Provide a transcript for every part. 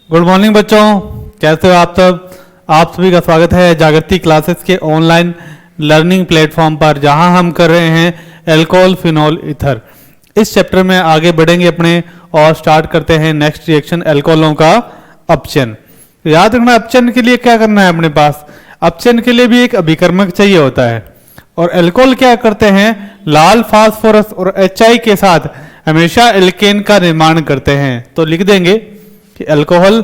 Good morning बच्चों, कैसे हो आप सब। आप सभी का स्वागत है जागृति क्लासेस के ऑनलाइन लर्निंग प्लेटफॉर्म पर, जहां हम कर रहे हैं एल्कोहल फिनोल ईथर। इस चैप्टर में आगे बढ़ेंगे अपने और स्टार्ट करते हैं नेक्स्ट रिएक्शन एल्कोहलों का अपचयन। याद रखना, अपचयन के लिए क्या करना है अपने पास। अपचयन के लिए भी एक अभिकर्मक चाहिए होता है और एल्कोहल क्या करते हैं, लाल फास्फोरस और HI के साथ हमेशा एल्केन का निर्माण करते हैं। तो लिख देंगे कि अल्कोहल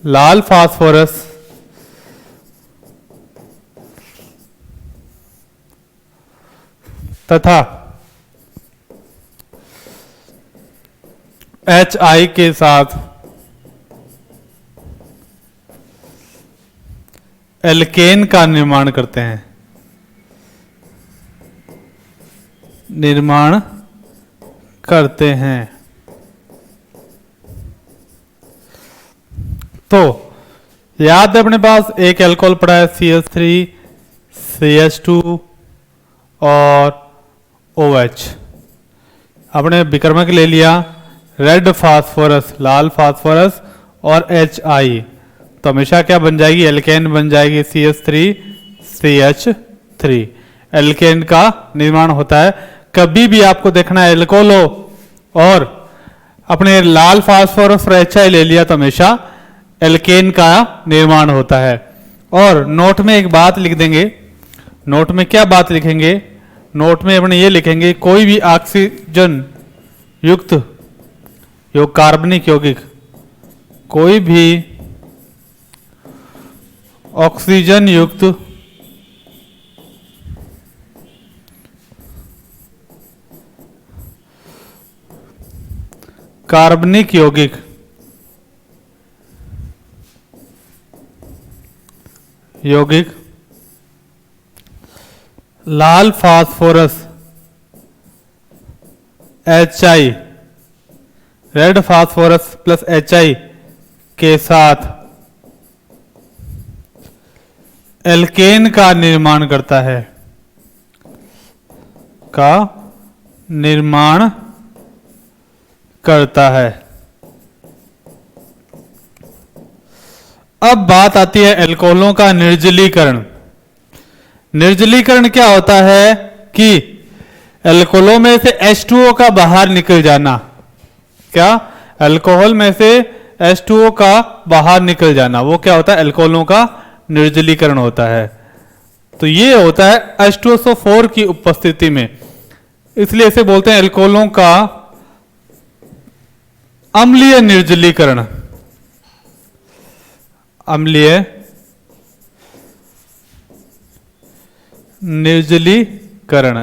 लाल फास्फोरस तथा HI के साथ एल्केन का निर्माण करते हैं, तो याद है अपने पास एक अल्कोहल पड़ा है CH3 CH2 और OH। आपने विकर्मक ले लिया रेड फास्फोरस, लाल फास्फोरस और HI, तो हमेशा क्या बन जाएगी, एल्केन बन जाएगी CH3 CH3। एल्केन का निर्माण होता है। कभी भी आपको देखना है एल्कोहल हो और अपने लाल फास्फोरस और HI ले लिया तो हमेशा एल्केन का निर्माण होता है। और नोट में एक बात लिख देंगे। नोट में क्या बात लिखेंगे, नोट में अपने ये लिखेंगे, कोई भी ऑक्सीजन युक्त कार्बनिक यौगिक, कोई भी ऑक्सीजन युक्त कार्बनिक यौगिक लाल phosphorus HI, red phosphorus plus HI के साथ एल्केन का निर्माण करता है, अब बात आती है एल्कोहलों का निर्जलीकरण। निर्जलीकरण क्या होता है कि एल्कोहलों में से H2O का बाहर निकल जाना। क्या, अल्कोहल में से H2O का बाहर निकल जाना, वो क्या होता है, एल्कोहलों का निर्जलीकरण होता है। तो ये होता है H2SO4 की उपस्थिति में, इसलिए इसे बोलते हैं एल्कोहलों का अम्लीय निर्जलीकरण। अम्लीय निर्जलीकरण,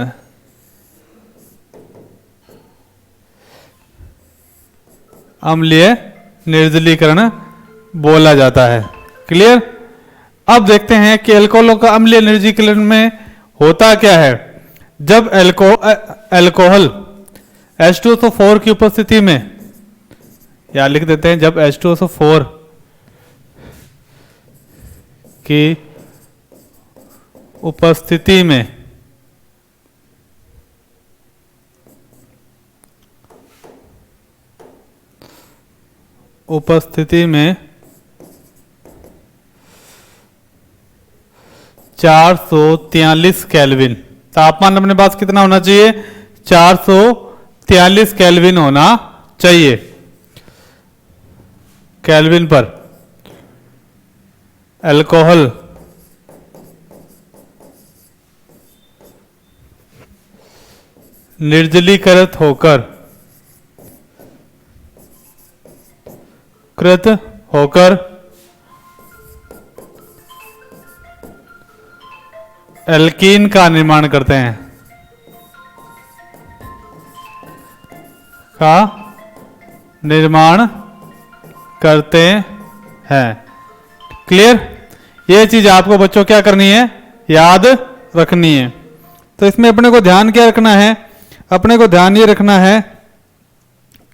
अम्लीय निर्जलीकरण बोला जाता है। क्लियर। अब देखते हैं कि एल्कोहलों का अम्लीय निर्जलीकरण में होता क्या है। जब एल्कोहल H2SO4 की उपस्थिति में, या लिख देते हैं जब H2SO4 की उपस्थिति में में 443 केल्विन, तापमान अपने पास कितना होना चाहिए, 443 केल्विन होना चाहिए। केल्विन पर अल्कोहल निर्जलीकृत होकर एल्कीन का निर्माण करते हैं, क्लियर। ये चीज आपको बच्चों क्या करनी है, याद रखनी है। तो इसमें अपने को ध्यान क्या रखना है, अपने को ध्यान ये रखना है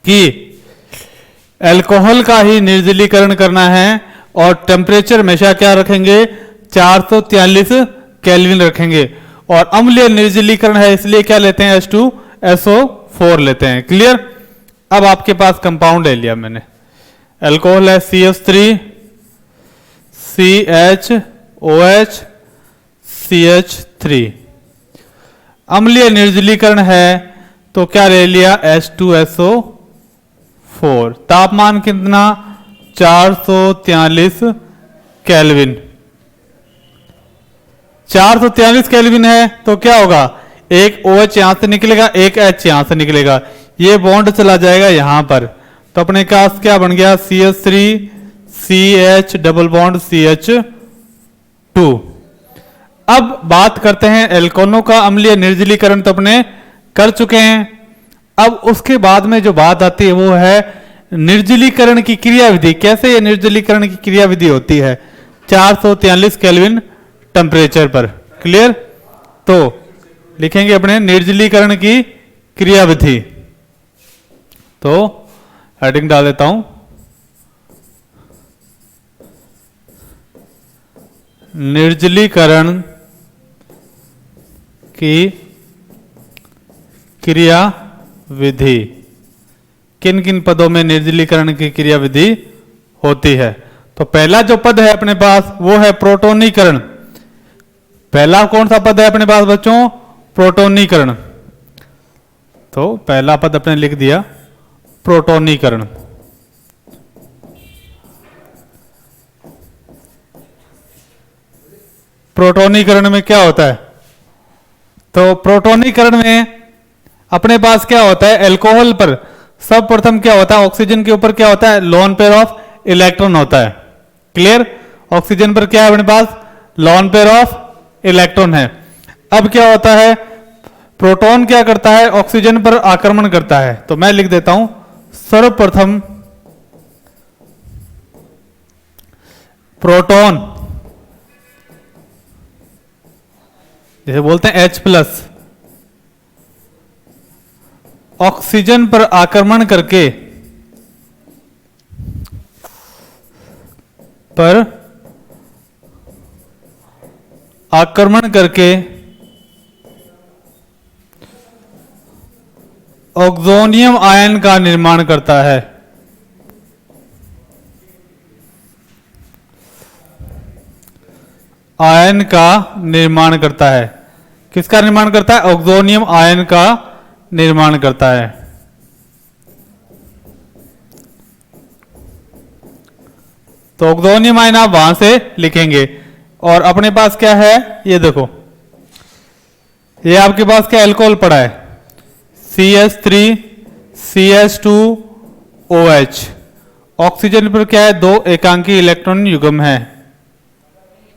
कि अल्कोहल का ही निर्जलीकरण करना है और टेम्परेचर हमेशा क्या रखेंगे, 443 केल्विन रखेंगे। और अम्लीय निर्जलीकरण है इसलिए क्या लेते हैं, H2SO4 लेते हैं। क्लियर। अब आपके पास कंपाउंड ले लिया मैंने, अल्कोहल है CH3 CHOH CH3, अम्लीय निर्जलीकरण है तो क्या ले लिया, H2SO4। तापमान कितना, 443 केल्विन। 443 केल्विन है तो क्या होगा, एक OH यहां से निकलेगा, एक H यहां से निकलेगा, ये बॉन्ड चला जाएगा यहां पर, तो अपने पास क्या बन गया, CH3 CH double bond CH2। अब बात करते हैं एल्कोनों का अम्लीय निर्जलीकरण तो अपने कर चुके हैं। अब उसके बाद में जो बात आती है वो है निर्जलीकरण की क्रियाविधि। कैसे ये निर्जलीकरण की क्रियाविधि होती है, 443 केल्विन टेम्परेचर पर। क्लियर। तो लिखेंगे अपने निर्जलीकरण की क्रियाविधि, तो हेडिंग डाल देता हूं, निर्जलीकरण की क्रियाविधि। किन किन पदों में निर्जलीकरण की क्रियाविधि होती है। तो पहला जो पद है अपने पास वो है प्रोटोनीकरण। पहला कौन सा पद है अपने पास बच्चों, प्रोटोनीकरण। तो पहला पद अपने लिख दिया प्रोटोनीकरण। प्रोटोनीकरण में क्या होता है, तो प्रोटोनीकरण में अपने पास क्या होता है, अल्कोहल पर सर्वप्रथम क्या होता है, ऑक्सीजन के ऊपर क्या होता है, लोन पेयर ऑफ इलेक्ट्रॉन होता है। क्लियर। ऑक्सीजन पर क्या है अपने पास, लोन पेयर ऑफ इलेक्ट्रॉन है। अब क्या होता है, प्रोटॉन क्या करता है, ऑक्सीजन पर आक्रमण करता है। तो मैं लिख देता हूं सर्वप्रथम प्रोटॉन, जैसे बोलते हैं H+, ऑक्सीजन पर आक्रमण करके ऑक्सोनियम आयन का निर्माण करता है। आयन का निर्माण करता है। किसका निर्माण करता है, ऑक्सोनियम आयन का निर्माण करता है। तो ऑक्सोनियम आयन आप वहां से लिखेंगे। और अपने पास क्या है, ये देखो, ये आपके पास क्या अल्कोहल पड़ा है, CH3 CH2OH। ऑक्सीजन पर क्या है, 2 एकांकी इलेक्ट्रॉन युग्म है।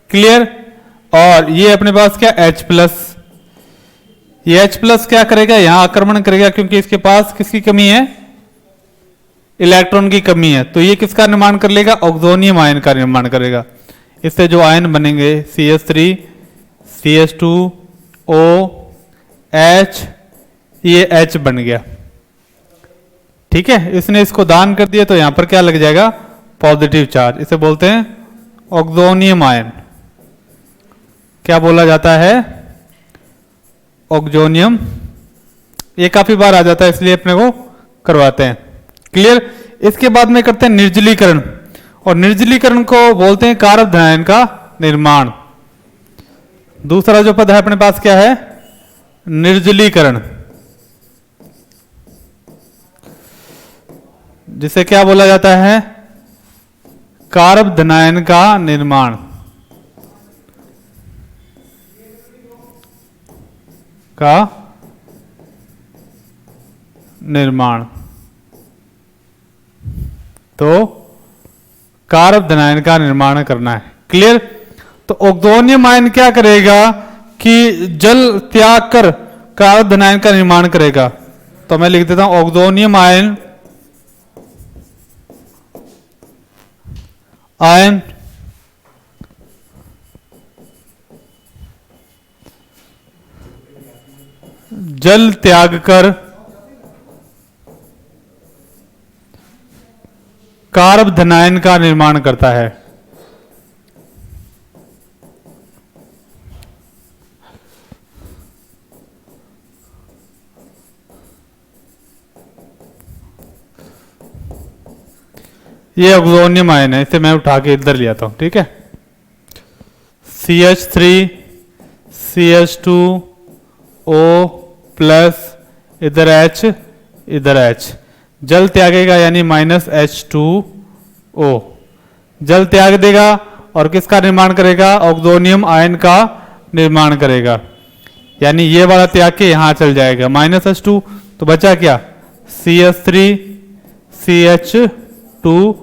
क्लियर। और ये अपने पास क्या H+, ये H+ क्या करेगा, यहां आक्रमण करेगा क्योंकि इसके पास किसकी कमी है, इलेक्ट्रॉन की कमी है। तो ये किसका निर्माण कर लेगा, ऑक्सोनियम आयन का निर्माण करेगा। इससे जो आयन बनेंगे CH3 CH2OH, ये H बन गया। ठीक है, इसने इसको दान कर दिया तो यहां पर क्या लग जाएगा, पॉजिटिव चार्ज। इसे बोलते हैं ऑक्सोनियम आयन। क्या बोला जाता है, ऑक्सोनियम। ये काफी बार आ जाता है इसलिए अपने को करवाते हैं। क्लियर। इसके बाद में करते हैं निर्जलीकरण, और निर्जलीकरण को बोलते हैं कारक धनायन का निर्माण। दूसरा जो पद है अपने पास क्या है, निर्जलीकरण, जिसे क्या बोला जाता है, कारक धनायन का निर्माण। का निर्माण। तो कारक धनायन का निर्माण करना है। क्लियर। तो ऑक्सोनियम आयन क्या करेगा कि जल त्याग कर कारक धनायन का निर्माण करेगा। तो मैं लिख देता हूं ऑक्सोनियम आयन जल त्याग कर कारक धनायन का निर्माण करता है। ये ऑक्सोनियम आयन है, इसे मैं उठा के इधर ले आता हूं, ठीक है। CH3 CH2O प्लस इधर H इधर H, जल त्यागेगा यानी -H2O, जल त्याग देगा और किसका निर्माण करेगा? ऑक्सोनियम आयन का निर्माण करेगा, यानी ये वाला त्याग के यहां चल जाएगा -H2, तो बचा क्या? CH3 CH2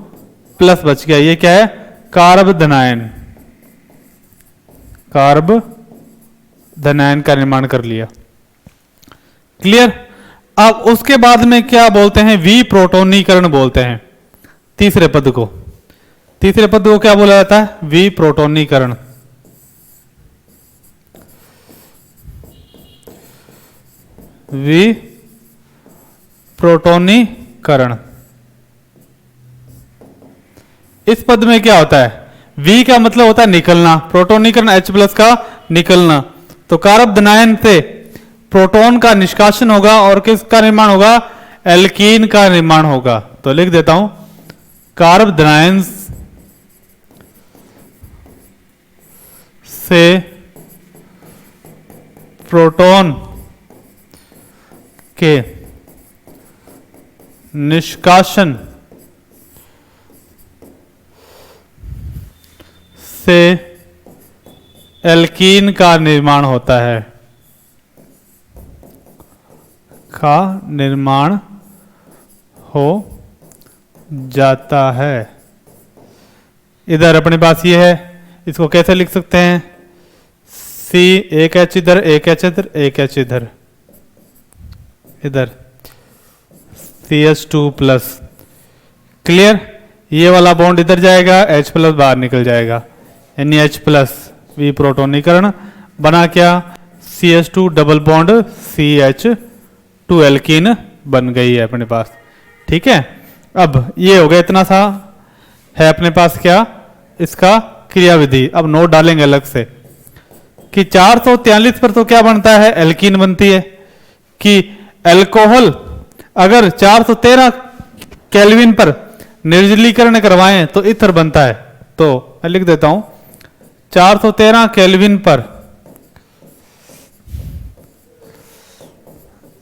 प्लस बच गया, ये क्या है? कार्ब धनायन, कार्ब धनायन का निर्माण कर लिया। क्लियर? अब उसके बाद में क्या बोलते हैं? विप्रोटोनीकरण बोलते हैं तीसरे पद को। तीसरे पद को क्या बोला जाता है? विप्रोटोनीकरण। विप्रोटोनीकरण। इस पद में क्या होता है? वी का मतलब होता है निकलना, प्रोटोनीकरण H+ का निकलना, तो कार्ब धनायन से प्रोटॉन का निष्कासन होगा और किसका निर्माण होगा? एल्कीन का निर्माण होगा। तो लिख देता हूं, कार्ब धनायन से प्रोटॉन के निष्कासन से एल्कीन का निर्माण होता है, का निर्माण हो जाता है। इधर अपने पास ये है, इसको कैसे लिख सकते हैं? C, एक H इधर, एक H इधर, एक H इधर, इधर CH2 प्लस। क्लियर? ये वाला बॉन्ड इधर जाएगा, H+ बाहर निकल जाएगा, यानी H+ विप्रोटोनीकरण बना क्या? CH2 double bond CH2 alkene बन गई है अपने पास, ठीक है। अब ये हो गया, इतना सा है अपने पास क्या? इसका क्रियाविधि। अब नोट डालेंगे अलग से कि 443 पर तो क्या बनता है? एल्कीन बनती है। कि एल्कोहल अगर 413 केल्विन पर निर्जलीकरण करवाएं तो ईथर बनता है। तो मैं लिख देता हूं, 413 केल्विन पर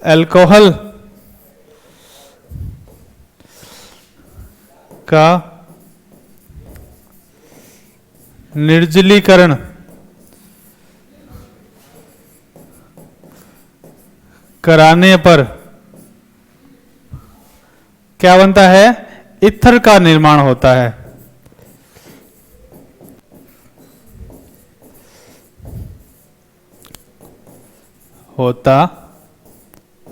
एल्कोहल का निर्जलीकरण कराने पर क्या बनता है? ईथर का निर्माण होता है। होता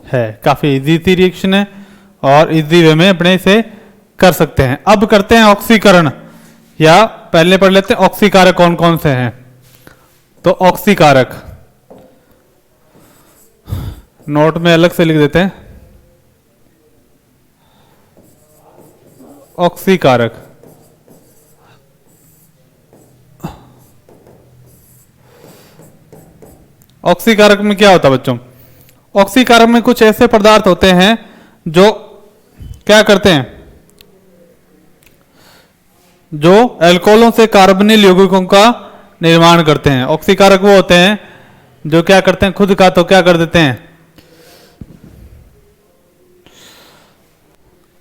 है। काफी इजी सी रिएक्शन है और इजी वे में अपने इसे कर सकते हैं। अब करते हैं ऑक्सीकरण, या पहले पढ़ लेते हैं ऑक्सीकारक कौन कौन से हैं। तो ऑक्सीकारक नोट में अलग से लिख देते हैं। ऑक्सीकारक ऑक्सीकारक में क्या होता है बच्चों? ऑक्सीकारक में कुछ ऐसे पदार्थ होते हैं जो क्या करते हैं? जो अल्कोहलों से कार्बोनिल यौगिकों का निर्माण करते हैं। ऑक्सीकारक वो होते हैं जो क्या करते हैं? खुद का तो क्या कर देते हैं?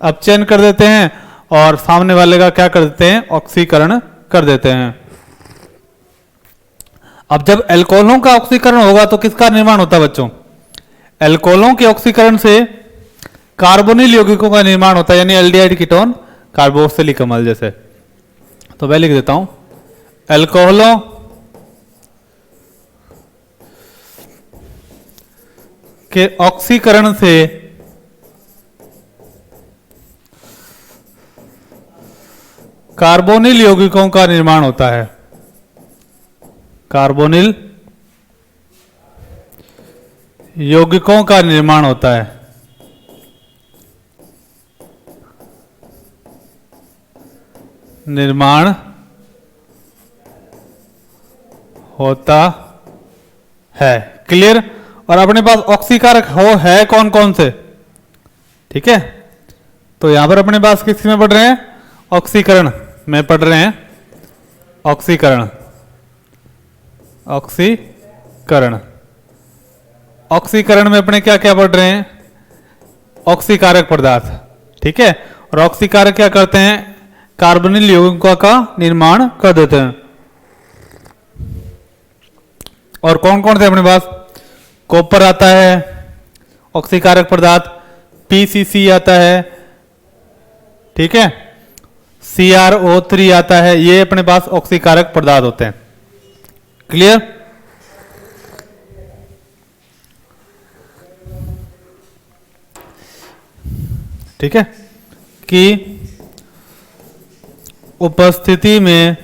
अपचयन कर देते हैं और सामने वाले का क्या कर देते हैं? ऑक्सीकरण कर देते हैं। अब जब अल्कोहलों का ऑक्सीकरण होगा तो किसका निर्माण होता है बच्चों? अल्कोहलों के ऑक्सीकरण से कार्बोनिल यौगिकों का निर्माण होता है, यानी एल्डिहाइड कीटोन कार्बोक्सिलिक अम्ल जैसे। तो मैं लिख देता हूं, अल्कोहलों के ऑक्सीकरण से कार्बोनिल यौगिकों का निर्माण होता है। कार्बोनिल यौगिकों का निर्माण होता है। निर्माण होता है। क्लियर? और अपने पास ऑक्सीकारक है कौन कौन से? ठीक है, तो यहां पर अपने पास किस में पढ़ रहे हैं? ऑक्सीकरण में पढ़ रहे हैं, ऑक्सीकरण, ऑक्सीकरण, ऑक्सीकरण में अपने क्या क्या पढ़ रहे हैं, ऑक्सीकारक पदार्थ, ठीक है। और ऑक्सीकारक क्या करते हैं, कार्बोनिल यौगिकों का निर्माण कर देते हैं। और कौन कौन से अपने पास, कॉपर आता है ऑक्सीकारक पदार्थ, पीसीसी आता है, ठीक है, CrO3 आता है, ये अपने पास ऑक्सीकारक पदार्थ होते हैं। क्लियर? ठीक है, कि उपस्थिति में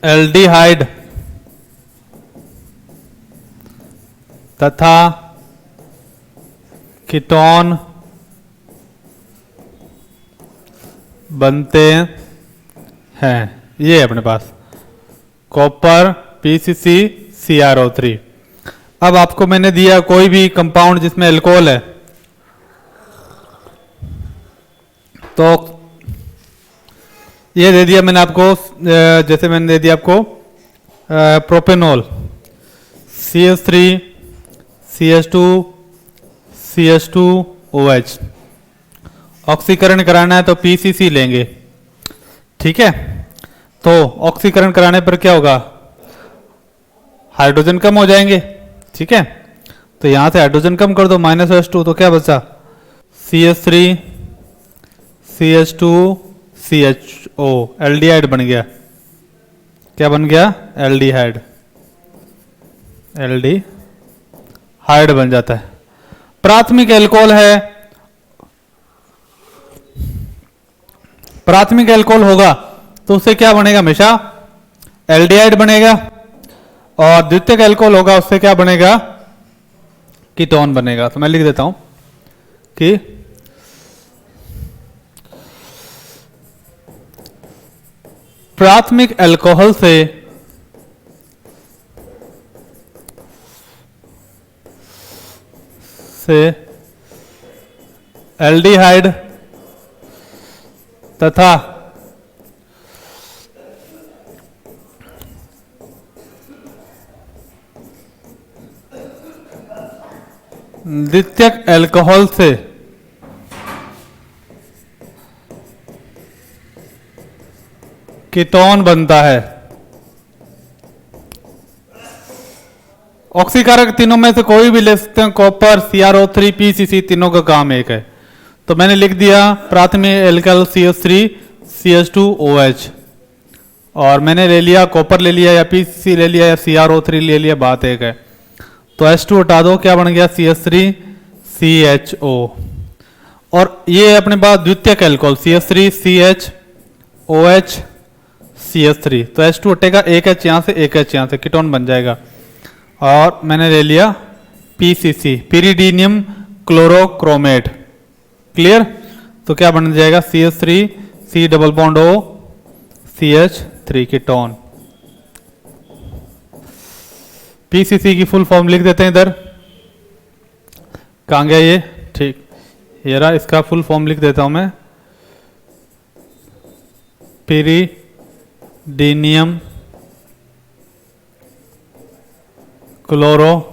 एल्डिहाइड तथा कीटोन बनते हैं। ये अपने पास कॉपर, पीसीसी, CrO3। अब आपको मैंने दिया कोई भी कंपाउंड जिसमें अल्कोहल है, तो ये दे दिया मैंने आपको, जैसे मैंने दे दिया आपको प्रोपेनॉल, CH3 CH2 CH2OH। ऑक्सीकरण कराना है तो PCC लेंगे, ठीक है। तो ऑक्सीकरण कराने पर क्या होगा, हाइड्रोजन कम हो जाएंगे, ठीक है। तो यहां से हाइड्रोजन कम कर दो, -H2, तो क्या बचा, CH3 CH2 CHO, एल्डिहाइड बन गया। क्या बन गया, एल्डिहाइड, एल्डिहाइड बन जाता है। प्राथमिक अल्कोहल है, प्राथमिक अल्कोहल होगा तो उससे क्या बनेगा, हमेशा एल्डिहाइड बनेगा। और द्वितीयक अल्कोहल होगा उससे क्या बनेगा, कीटोन बनेगा। तो मैं लिख देता हूं कि प्राथमिक अल्कोहल से एल्डिहाइड तथा द्वितीयक अल्कोहल से कीटोन बनता है। ऑक्सीकारक तीनों में से कोई भी ले सकते हैं, कॉपर, CrO3, PCC, तीनों का काम एक है। तो मैंने लिख दिया प्राथमिक अल्कोहल CH3 CH2OH, और मैंने ले लिया कॉपर ले लिया या PCC ले लिया या CrO3 ले लिया, बात एक है। तो H2 हटा दो, क्या बन गया, CH3 CHO। और ये अपने पास द्वितीयक अल्कोहल CH3 CHOH CH3, तो H2 हटेगा, एक H यहां से एक H यहां से, कीटोन बन जाएगा। और मैंने ले लिया PCC, pyridinium क्लोरोक्रोमेट। क्लियर? तो क्या बन जाएगा, CH3 C double bond O CH3, ketone. PCC की फुल फॉर्म लिख देते हैं इधर, कहां गया ये, ठीक, ये रहा, इसका फुल फॉर्म लिख देता हूं मैं, pyridinium chlorochromate,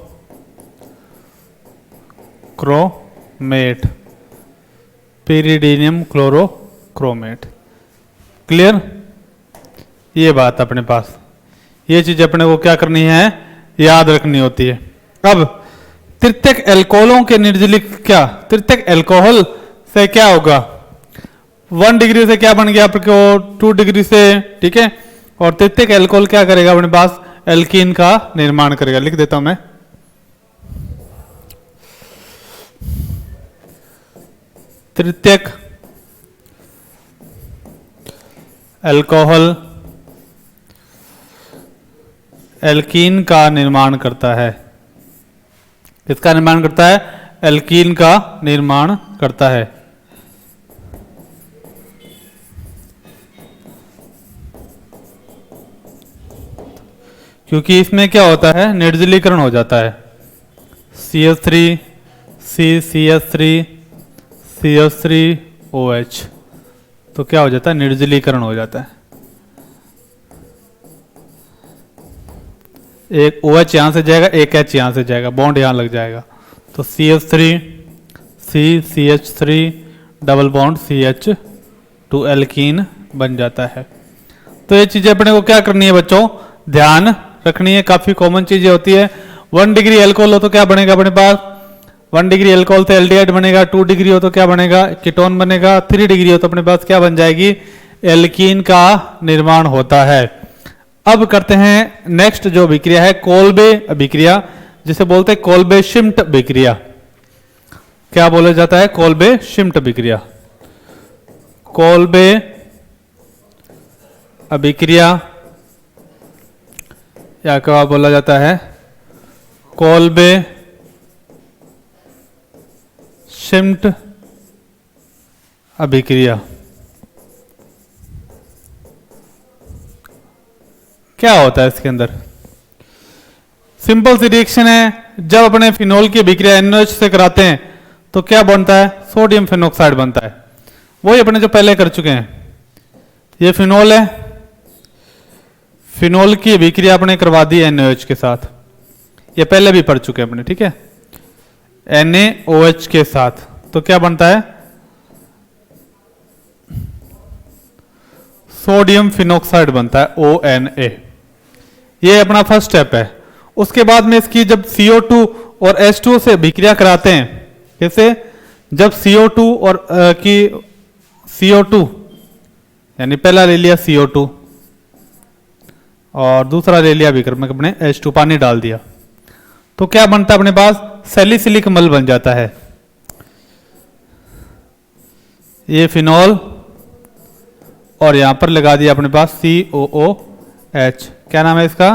pyridinium chlorochromate. Clear? ये बात अपने पास, ये चीज अपने को क्या करनी है, याद रखनी होती है। अब तृतीयक अल्कोहलों के निर्जलीक, क्या तृतीयक अल्कोहल से क्या होगा, 1 डिग्री से क्या बन गया आपको 2 डिग्री से, ठीक है। और तृतीयक अल्कोहल क्या करेगा, अपने पास एल्कीन का निर्माण करेगा। लिख देता हूं मैं, तृतीयक अल्कोहल एल्कीन का निर्माण करता है। किसका निर्माण करता है, एल्कीन का निर्माण करता है। क्योंकि इसमें क्या होता है, निर्जलीकरण हो जाता है, CH3 CCH3 CH3 OH। तो क्या हो जाता है, निर्जलीकरण हो जाता है। एक OH यहां से जाएगा, एक H यहां से जाएगा, बॉन्ड यहां लग जाएगा, तो CH3 CH3 double bond CH2 alkene बन जाता है। तो ये चीजें अपने को क्या करनी है बच्चों, ध्यान रखनी है, काफी कॉमन चीजें होती है। 1 डिग्री एल्कोहल हो तो क्या बनेगा अपने पास, 1 डिग्री एल्कोहल से एल्डिहाइड बनेगा, 2 डिग्री हो तो क्या बनेगा, कीटोन बनेगा, 3 डिग्री हो तो अपने पास क्या बन जाएगी, एल्कीन का निर्माण होता है। अब करते हैं नेक्स्ट जो अभिक्रिया है, कोल्बे अभिक्रिया, जिसे बोलते हैं कोल्बे शिम्ट अभिक्रिया। क्या बोला जाता है, कोल्बे शिम्ट अभिक्रिया। कोल्बे अभिक्रिया या क्या बोला जाता है, कोल्बे शिम्ट अभिक्रिया। क्या होता है इसके अंदर, सिंपल सी रिएक्शन है। जब अपने फिनोल की अभिक्रिया NaOH से कराते हैं तो क्या बनता है, सोडियम फिनोक्साइड बनता है। वही अपने जो पहले कर चुके हैं, ये फिनोल है, फिनोल की अभिक्रिया अपने करवा दी NaOH के साथ, ये पहले भी पढ़ चुके हैं अपने, ठीक है, NaOH के साथ, तो क्या बनता है, सोडियम फिनोक्साइड बनता है ONA। ये अपना फर्स्ट स्टेप है। उसके बाद में इसकी जब CO2 और H2O से अभिक्रिया कराते हैं, कैसे, जब CO2 और की CO2 यानी पहला ले लिया CO2 और दूसरा ले लिया विक्रमक अपने H2, पानी डाल दिया, तो क्या बनता है अपने पास, सैलिसिलिक अम्ल बन जाता है। ये फिनोल और यहां पर लगा दिया अपने पास COOH, क्या नाम है इसका,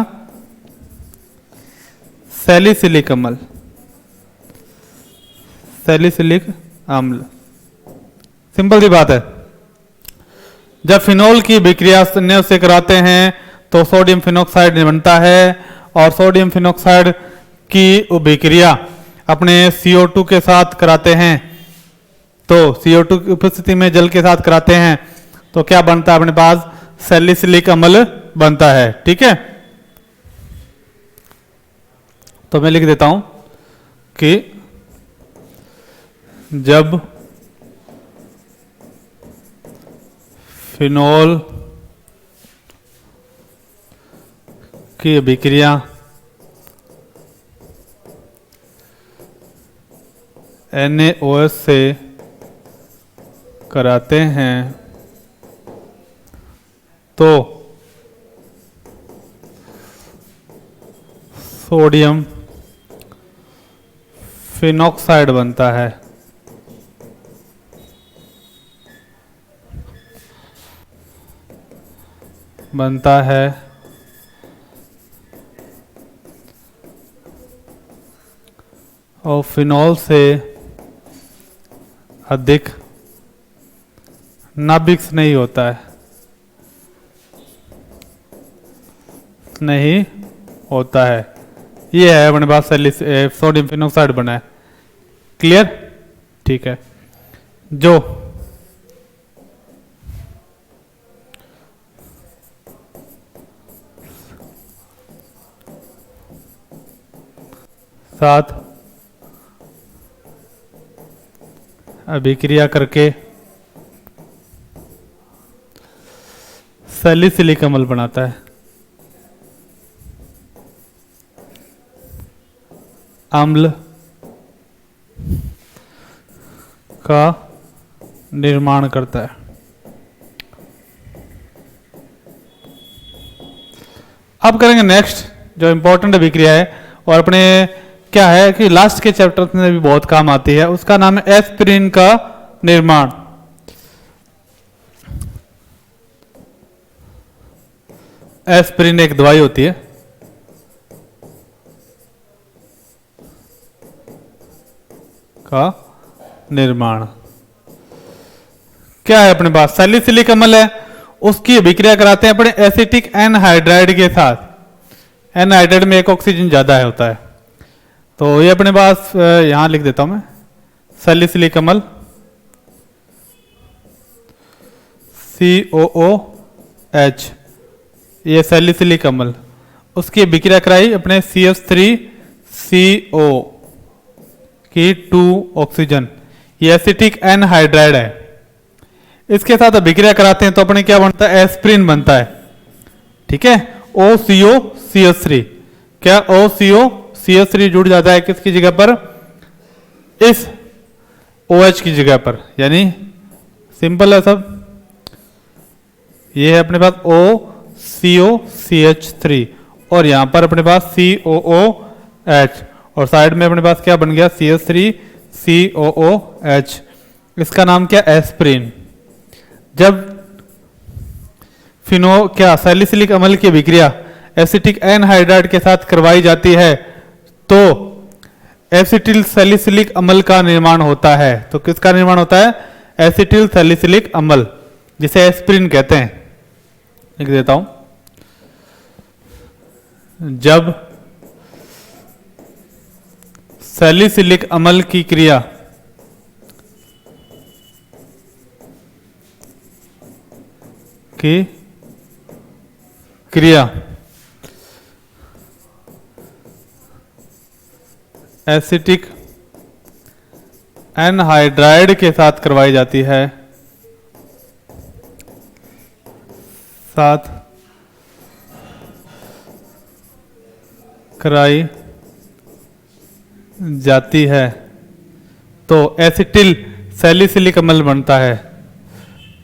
सैलिसिलिक अम्ल, सैलिसिलिक अम्ल। सिंपल सी बात है। जब फिनोल की अभिक्रिया से कराते हैं तो सोडियम फिनोक्साइड बनता है, और सोडियम फिनोक्साइड की अभिक्रिया अपने CO2 के साथ कराते हैं, तो CO2 की उपस्थिति में जल के साथ कराते हैं, तो क्या बनता है अपने पास, सैलिसिलिक अम्ल बनता है। ठीक है, तो मैं लिख देता हूं कि जब फिनोल की अभिक्रिया NaOH से कराते हैं तो सोडियम फिनोक्साइड बनता है। और फिनोल से अधिक नाभिक नहीं होता है, नहीं होता है। ये है अपने पास सोडियम फिनोक्साइड बना है। क्लियर, ठीक है। जो साथ अभिक्रिया करके सैलिसिलिक अम्ल बनाता है, अम्ल का निर्माण करता है। अब करेंगे नेक्स्ट जो इंपॉर्टेंट अभिक्रिया है, और अपने क्या है कि लास्ट के चैप्टर में भी बहुत काम आती है, उसका नाम है एस्पिरिन का निर्माण। एस्पिरिन एक दवाई होती है, का निर्माण। क्या है अपने पास, सैलिसिलिक अम्ल है, उसकी अभिक्रिया कराते हैं अपने एसिटिक एनहाइड्राइड के साथ। एनहाइड्राइड में एक ऑक्सीजन ज्यादा है होता है, तो ये अपने पास यहां लिख देता हूं मैं, सैलिसिलिक अम्ल COOH, ये सैलिसिलिक अम्ल, उसकी अभिक्रिया कराई अपने CH3CO की 2 ऑक्सीजन, ये एसिटिक एनहाइड्राइड है। इसके साथ अभिक्रिया कराते हैं तो अपने क्या बनता है, एस्प्रिन बनता है। ठीक है, OCOCH3, क्या OCOCH3 जुड़ जाता है किसकी जगह पर, इस OH की जगह पर, यानी सिंपल है सब। ये है अपने पास OCOCH3 और यहां पर अपने पास COOH और साइड में अपने पास क्या बन गया, CH3COOH। इसका नाम क्या, एस्प्रिन। जब सैलिसिलिक अम्ल की अभिक्रिया एसिटिक एनहाइड्राइड के साथ करवाई जाती है तो एसिटिल सैलिसिलिक अम्ल का निर्माण होता है। तो किसका निर्माण होता है, एसिटिल सैलिसिलिक अम्ल, जिसे एस्प्रिन कहते हैं। लिख देता हूं, जब सैलिसिलिक अम्ल की क्रिया एसिटिक एनहाइड्राइड के साथ करवाई जाती है, तो एसिटिल सैलिसिलिक अम्ल बनता है।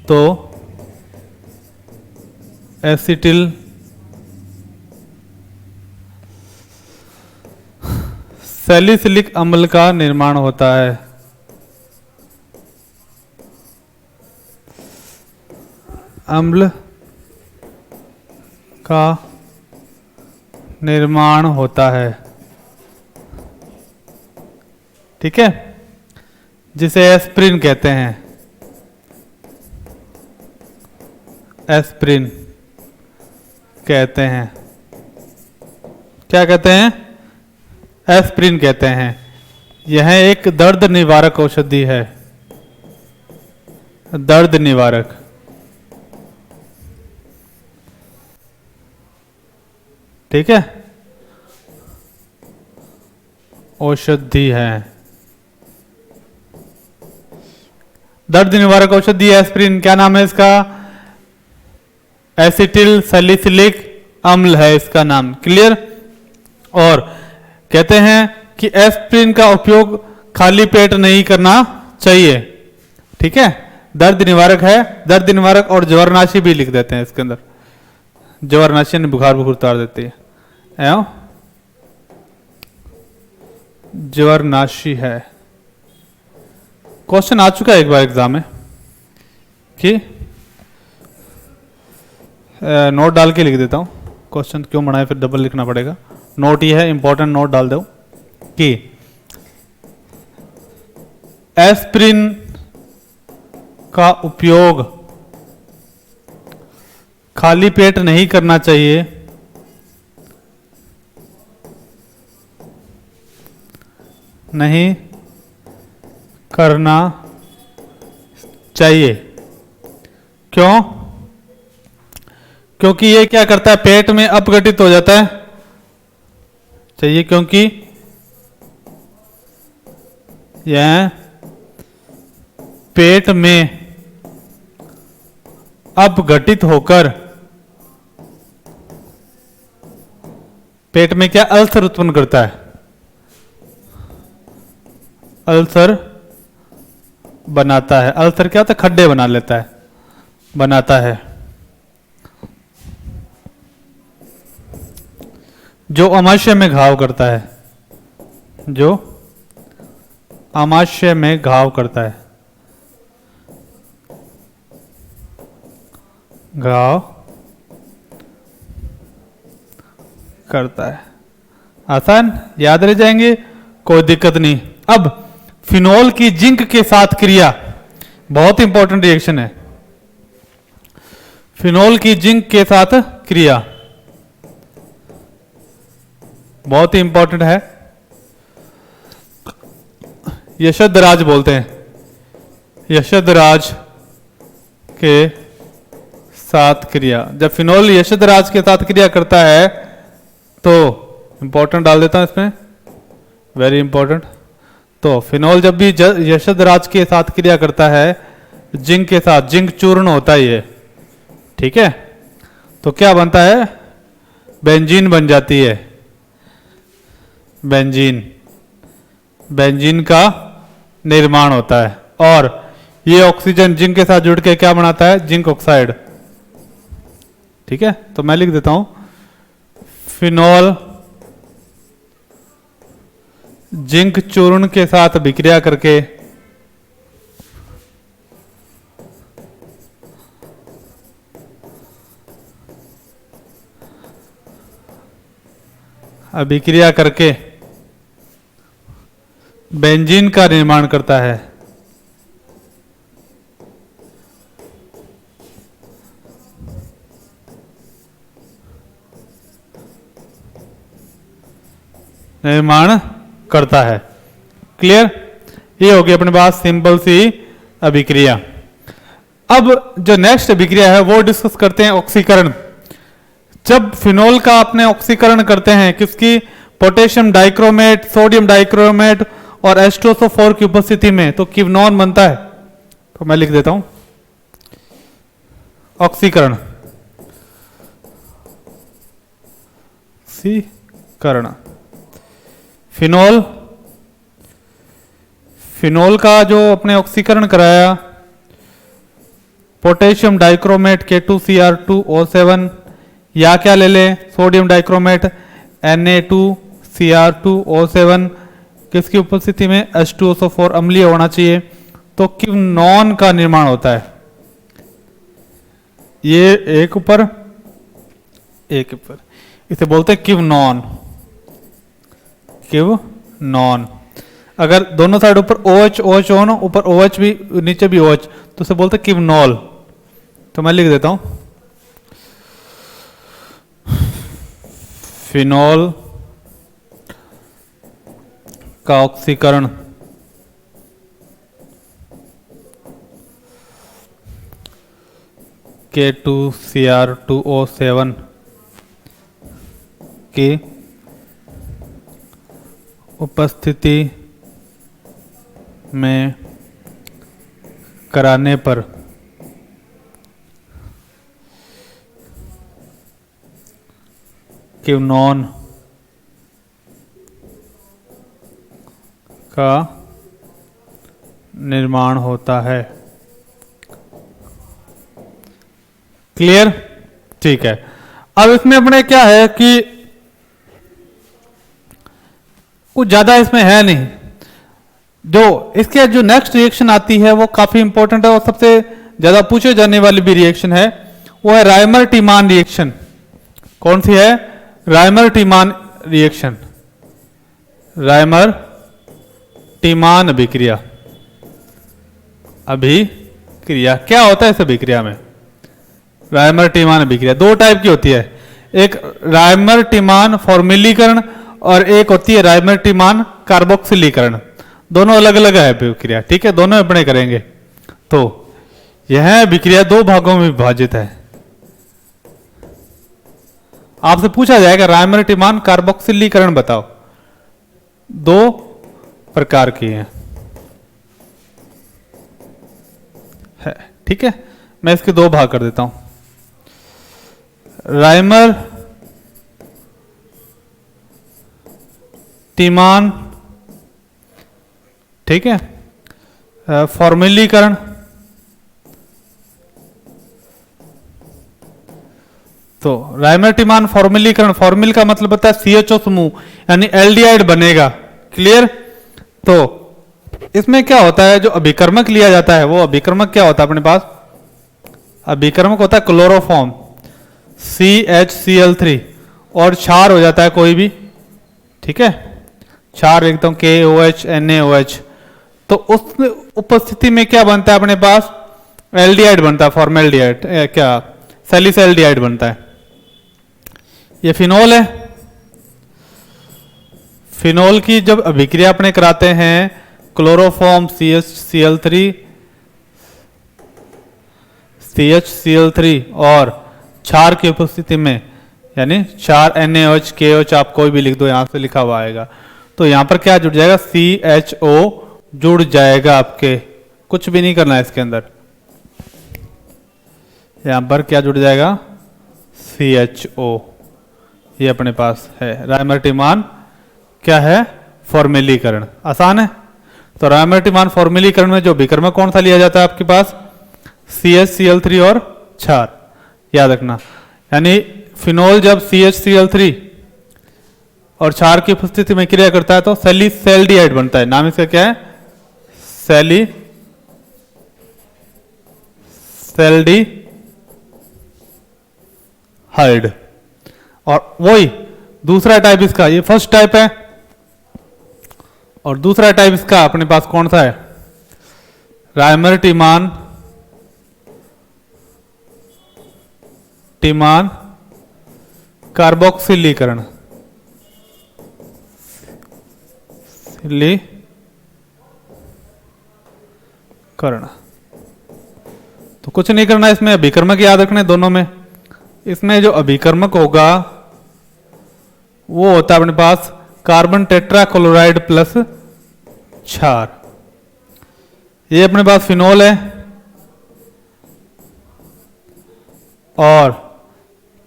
तो एसिटिल सैलिसिलिक अम्ल का निर्माण होता है। अम्ल का निर्माण होता है, ठीक है, जिसे एस्प्रिन कहते हैं। एस्प्रिन कहते हैं, क्या कहते हैं, एस्प्रिन कहते हैं। यह एक दर्द निवारक औषधि है, दर्द निवारक। ठीक है, औषधि है, दर्द निवारक औषधि एस्प्रिन। क्या नाम है इसका, एसिटिल सैलिसिलिक अम्ल है इसका नाम। क्लियर। और कहते हैं कि एस्प्रिन का उपयोग खाली पेट नहीं करना चाहिए। ठीक है, दर्द निवारक है, दर्द निवारक और ज्वरनाशी भी लिख देते हैं इसके अंदर। ज्वरनाशी ने बुखार उतार देती है, ज्वरनाशी है। क्वेश्चन आ चुका है एक बार एग्जाम में कि नोट डाल के लिख देता हूं, क्वेश्चन क्यों बनाए फिर डबल लिखना पड़ेगा। नोट ये है, इंपॉर्टेंट नोट डाल दो कि एस्प्रिन का उपयोग खाली पेट नहीं करना चाहिए, नहीं करना चाहिए। क्यों? क्योंकि ये क्या करता है, पेट में अपघटित हो जाता है। चाहिए क्योंकि यह पेट में अपघटित होकर पेट में क्या अल्सर उत्पन्न करता है, अल्सर बनाता है। अल्सर क्या होता है, खड्डे बना लेता है, बनाता है, जो आमाशय में घाव करता है, जो आमाशय में घाव करता है, घाव करता है। आसान, याद रह जाएंगे, कोई दिक्कत नहीं। अब फिनोल की जिंक के साथ क्रिया, बहुत इंपॉर्टेंट रिएक्शन है। फिनोल की जिंक के साथ क्रिया बहुत ही इंपॉर्टेंट है। यशोधराज बोलते हैं, यशोधराज के साथ क्रिया। जब फिनोल यशोधराज के साथ क्रिया करता है तो इंपॉर्टेंट डाल देता हूं इसमें, वेरी इंपॉर्टेंट। तो फिनोल जब भी यशोधराज के साथ क्रिया करता है जिंक के साथ, जिंक चूर्ण होता ही है, ठीक है, तो क्या बनता है, बेंजीन बन जाती है, बेंजीन, बेंजीन का निर्माण होता है। और ये ऑक्सीजन जिंक के साथ जुड़ के क्या बनाता है, जिंक ऑक्साइड, ठीक है। तो मैं लिख देता हूं फिनोल जिंक चूर्ण के साथ अभिक्रिया करके बेंजीन का निर्माण करता है। निर्माण करता है, क्लियर। ये होगी अपने पास सिंपल सी अभिक्रिया। अब जो नेक्स्ट अभिक्रिया है वो डिस्कस करते हैं ऑक्सीकरण। जब फिनोल का अपने ऑक्सीकरण करते हैं किसकी, पोटेशियम डाइक्रोमेट, सोडियम डाइक्रोमेट और H2SO4 की उपस्थिति में, तो किवनॉन बनता है। तो मैं लिख देता हूं ऑक्सीकरण, ऑक्सीकरण। फिनोल का जो अपने ऑक्सीकरण कराया, पोटेशियम डाइक्रोमेट K2Cr2O7 या क्या ले ले, सोडियम डाइक्रोमेट Na2Cr2O7 किसकी उपस्थिति में, H2SO4 अम्लीय होना चाहिए, तो किवनॉन का निर्माण होता है। ये एक ऊपर, इसे बोलते हैं किवनॉन, किवनॉन। अगर दोनों साइड ऊपर OH OH हो ना, ऊपर OH भी नीचे भी OH, तो उसे बोलते हैं किवनॉल। तो मैं लिख देता हूं फिनोल का ऑक्सीकरण K2Cr2O7 की उपस्थिति में कराने पर किवनॉन का निर्माण होता है, क्लियर, ठीक है। अब इसमें अपने क्या है कि कुछ ज्यादा इसमें है नहीं, जो इसके जो नेक्स्ट रिएक्शन आती है वो काफी इंपॉर्टेंट है और सबसे ज्यादा पूछे जाने वाली भी रिएक्शन है, वो है राइमर टीमान रिएक्शन। कौन सी है, राइमर टीमान रिएक्शन, राइमर टीमान अभिक्रिया। अभिक्रिया क्या होता है इस अभिक्रिया में, राइमर टीमान अभिक्रिया दो टाइप की होती है, एक राइमर टीमान फॉर्मिलीकरण और एक होती है राइमर टीमान कार्बोक्सिलीकरण। दोनों अलग अलग है अभिक्रिया, ठीक है, दोनों अपने करेंगे। तो यह अभिक्रिया दो भागों में विभाजित है। आपसे पूछा जाएगा राइमर टीमान कार्बोक्सिलीकरण बताओ, दो प्रकार की है, ठीक है। मैं इसके दो भाग कर देता हूं, राइमर टीमान, ठीक है, फॉर्मिलीकरण। तो राइमर टीमान फॉर्मिलीकरण, फॉर्मिल का मतलब होता है CHO समूह, यानी एल्डिहाइड बनेगा, क्लियर। तो इसमें क्या होता है, जो अभिकर्मक लिया जाता है वो अभिकर्मक क्या होता है अपने पास, अभिकर्मक होता है क्लोरोफॉर्म CHCl3 और क्षार हो जाता है कोई भी, ठीक है, क्षार लिखता हूं KOH NaOH। तो उस उपस्थिति में क्या बनता है अपने पास, एल्डिहाइड बनता है, फॉर्मेल्डिहाइड, क्या सैलिसैल्डिहाइड बनता है। ये फिनोल है, फिनोल की जब अभिक्रिया अपने कराते हैं क्लोरोफॉर्म CHCl3 और क्षार की उपस्थिति में, यानी क्षार NaOH KOH आप कोई भी लिख दो, यहां से लिखा हुआ आएगा। तो यहां पर क्या जुड़ जाएगा, CHO जुड़ जाएगा आपके, कुछ भी नहीं करना है इसके अंदर। यहां पर क्या जुड़ जाएगा, CHO, ये अपने पास है। रायमर्टिमान क्या है, फॉर्मेलीकरण। आसान है। तो रायमर्टिमान फॉर्मेलीकरण में जो विकर्मक कौन सा लिया जाता है आपके पास, CHCl3 और क्षार, याद रखना। यानी फिनोल जब CHCl3 और क्षार की उपस्थिति में क्रिया करता है तो सैलिसैल्डिहाइड बनता है। नाम इसका क्या है, सैलिसैल्डिहाइड। और वही दूसरा टाइप इसका, ये फर्स्ट टाइप है, और दूसरा टाइप इसका अपने पास कौन सा है, रायमर्टिमान कार्बोक्सिलीकरण। तो कुछ नहीं करना इसमें, अभिकर्मक याद रखने दोनों में। इसमें जो अभिकर्मक होगा वो होता है अपने पास कार्बन टेट्राक्लोराइड प्लस क्षार। ये अपने पास फिनोल है, और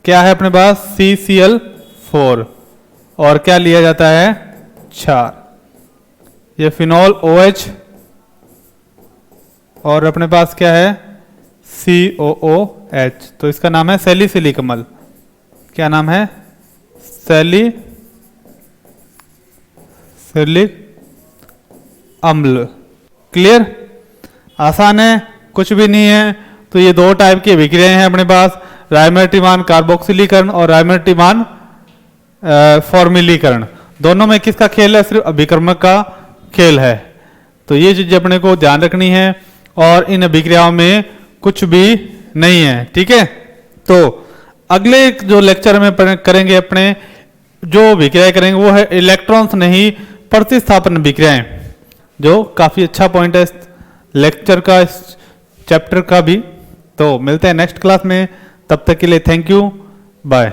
क्या है अपने पास CCl4, और क्या लिया जाता है, क्षार। ये फिनोल OH, और अपने पास क्या है, COOH। तो इसका नाम है सैलिसिलिक अम्ल। क्या नाम है, सैलिसिलिक अम्ल। क्लियर, आसान है, कुछ भी नहीं है। तो ये दो टाइप की अभिक्रियाएं हैं अपने पास, रायमर्टिमान कार्बोक्सिलीकरण और रायमर्टिमान फॉर्मेलीकरण। दोनों में किसका खेल है, सिर्फ अभिकर्मक का खेल है। तो ये चीज अपने को ध्यान रखनी है, और इन अभिक्रियाओं में कुछ भी नहीं है। ठीक है, तो अगले जो लेक्चर में करेंगे अपने जो अभिक्रियाएं करेंगे वो है इलेक्ट्रॉन्स नहीं प्रतिस्थापन अभिक्रियाएं, जो काफी अच्छा पॉइंट है इस लेक्चर का, इस चैप्टर का भी। तो मिलते हैं नेक्स्ट क्लास में, तब तक के लिए थैंक यू, बाय।